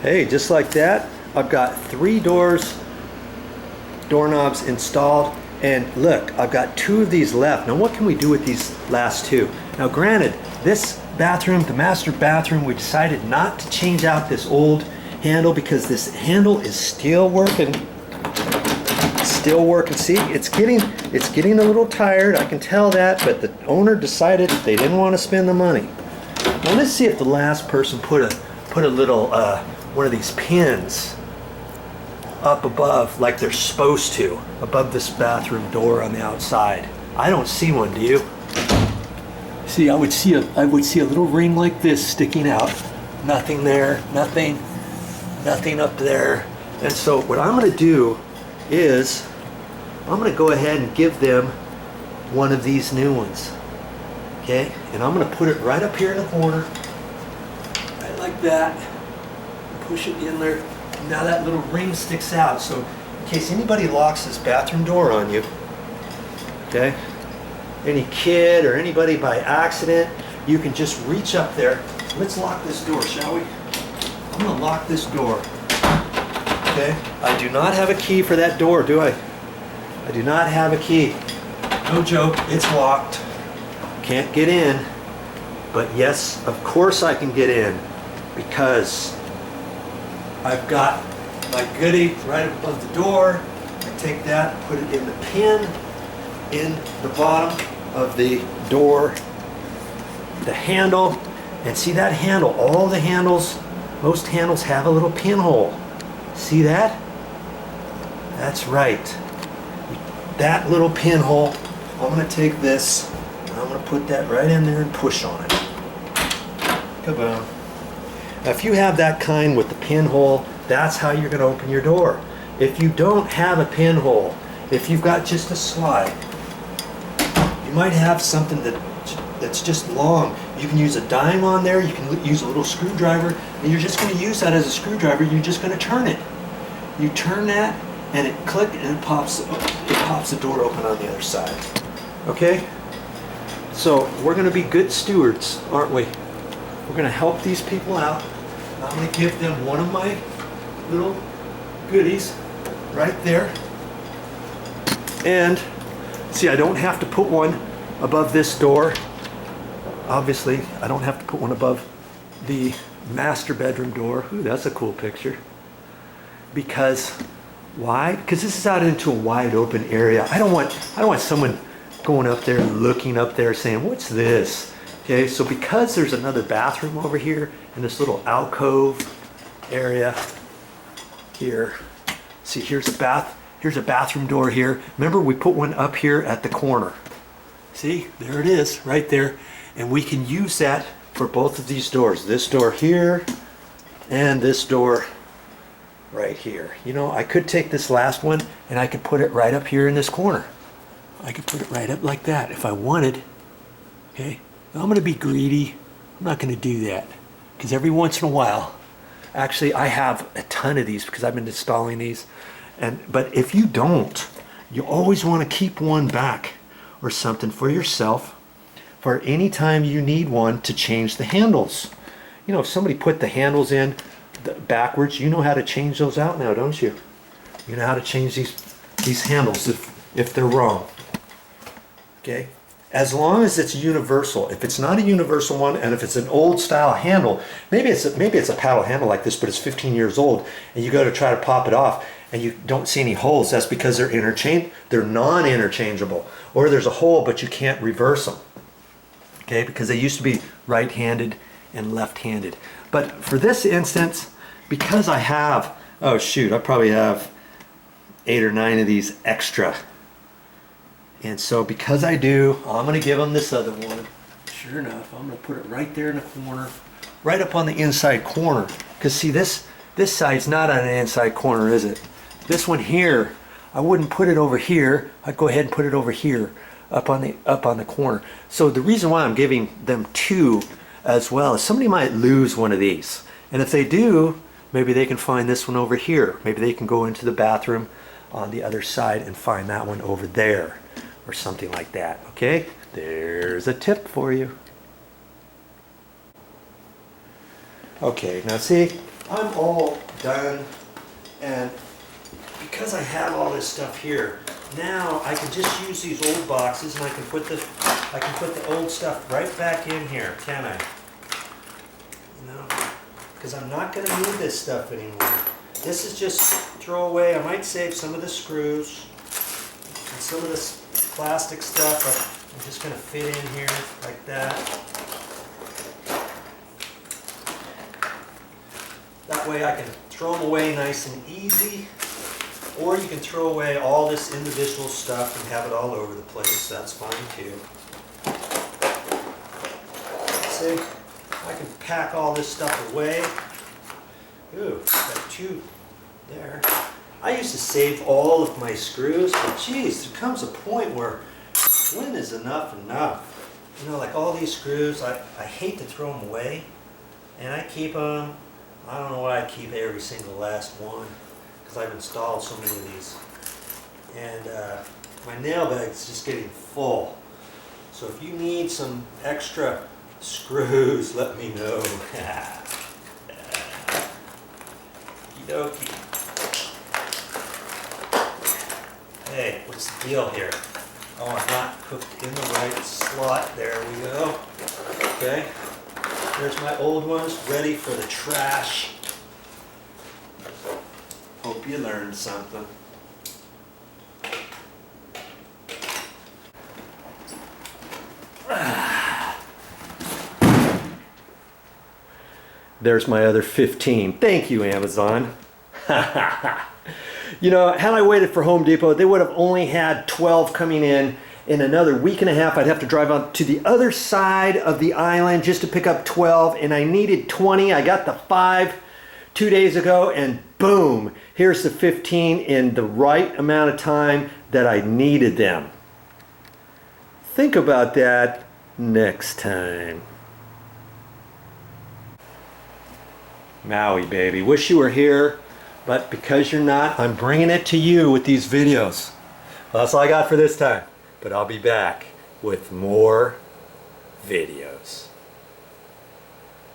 Hey, just like that, I've got 3 doorknobs installed, and look, I've got 2 of these left. Now what can we do with these last 2? Now granted, this bathroom, the master bathroom, we decided not to change out this old handle because this handle is still working. See, it's getting a little tired, I can tell that, but the owner decided they didn't want to spend the money. Now let's see if the last person put a little one of these pins up above like they're supposed to, above this bathroom door on the outside. I don't see one, do you? See, I would see a little ring like this sticking out. Nothing there, nothing up there. And so what I'm going to do is I'm going to go ahead and give them one of these new ones. Okay? And I'm going to put it right up here in the corner. Right like that. Push it in there. Now that little ring sticks out, so in case anybody locks this bathroom door on you, okay, any kid or anybody by accident, you can just reach up there. Let's lock this door, shall we? I'm going to lock this door. Okay, I do not have a key for that door, do I? I do not have a key. No joke, it's locked. Can't get in. But yes, of course I can get in, because I've got my goodie right above the door. I take that, put it in the pin in the bottom of the door, the handle, and see that handle, all the handles, most handles have a little pinhole. See that? That's right. That little pinhole, I'm going to take this, and I'm going to put that right in there and push on it. Kaboom. Now if you have that kind with the pinhole, that's how you're going to open your door. If you don't have a pinhole, if you've got just a slide, you might have something that's just long. You can use a dime on there, you can use a little screwdriver, and you're just going to use that as a screwdriver. You're just going to turn it. You turn that, and it clicks, and it pops the door open on the other side. Okay? So we're going to be good stewards, aren't we? We're going to help these people out. I'm going to give them one of my little goodies right there. And see, I don't have to put one above this door. Obviously, I don't have to put one above the master bedroom door. Ooh, that's a cool picture. Because why? Because this is out into a wide open area. I don't want someone going up there and looking up there saying, "What's this?" Okay, so because there's another bathroom over here in this little alcove area here. See, here's a bathroom door here. Remember, we put one up here at the corner. See, there it is, right there. And we can use that for both of these doors. This door here and this door right here. You know, I could take this last one and I could put it right up here in this corner. I could put it right up like that if I wanted. Okay, now I'm going to be greedy. I'm not going to do that because every once in a while, actually I have a ton of these because I've been installing these. But if you don't, you always want to keep one back or something for yourself for any time you need one to change the handles. You know, if somebody put the handles in backwards, you know how to change those out now, don't you? You know how to change these handles if they're wrong. Okay? As long as it's universal. If it's not a universal one, and if it's an old style handle, maybe it's a paddle handle like this, but it's 15 years old, and you go to try to pop it off, and you don't see any holes. That's because they're non-interchangeable, or there's a hole, but you can't reverse them. Okay, because they used to be right-handed and left-handed. But for this instance, because I have, oh shoot, I probably have 8 or 9 of these extra. And so because I do, I'm going to give them this other one. Sure enough, I'm going to put it right there in the corner, right up on the inside corner. Because see, this side's not on an inside corner, is it? This one here, I wouldn't put it over here. I'd go ahead and put it over here, up on the corner. So the reason why I'm giving them 2 as well is somebody might lose one of these. And if they do, maybe they can find this one over here. Maybe they can go into the bathroom on the other side and find that one over there, or something like that. Okay, there's a tip for you. Okay, now see, I'm all done, and because I have all this stuff here, now I can just use these old boxes and I can put the old stuff right back in here, can I? You know, because I'm not going to need this stuff anymore. This is just throw away. I might save some of the screws and some of this plastic stuff. I'm just going to fit in here like that. That way I can throw them away nice and easy. Or you can throw away all this individual stuff and have it all over the place. That's fine too. See, I can pack all this stuff away. Ooh, got two there. I used to save all of my screws, but geez, there comes a point where when is enough enough? You know, like all these screws, I hate to throw them away, and I keep them. I don't know why I keep every single last one, because I've installed so many of these. And my nail bag is just getting full. So if you need some extra screws, let me know. Okey-dokey. Hey, what's the deal here? Oh, I'm not cooked in the right slot. There we go. Okay. There's my old ones ready for the trash. Hope you learned something. There's my other 15. Thank you, Amazon. You know, had I waited for Home Depot, they would have only had 12 coming in. In another week and a half, I'd have to drive out to the other side of the island just to pick up 12, and I needed 20. I got the 5 2 days ago, and boom, here's the 15 in the right amount of time that I needed them. Think about that next time. Maui, baby. Wish you were here, but because you're not, I'm bringing it to you with these videos. Well, that's all I got for this time, but I'll be back with more videos.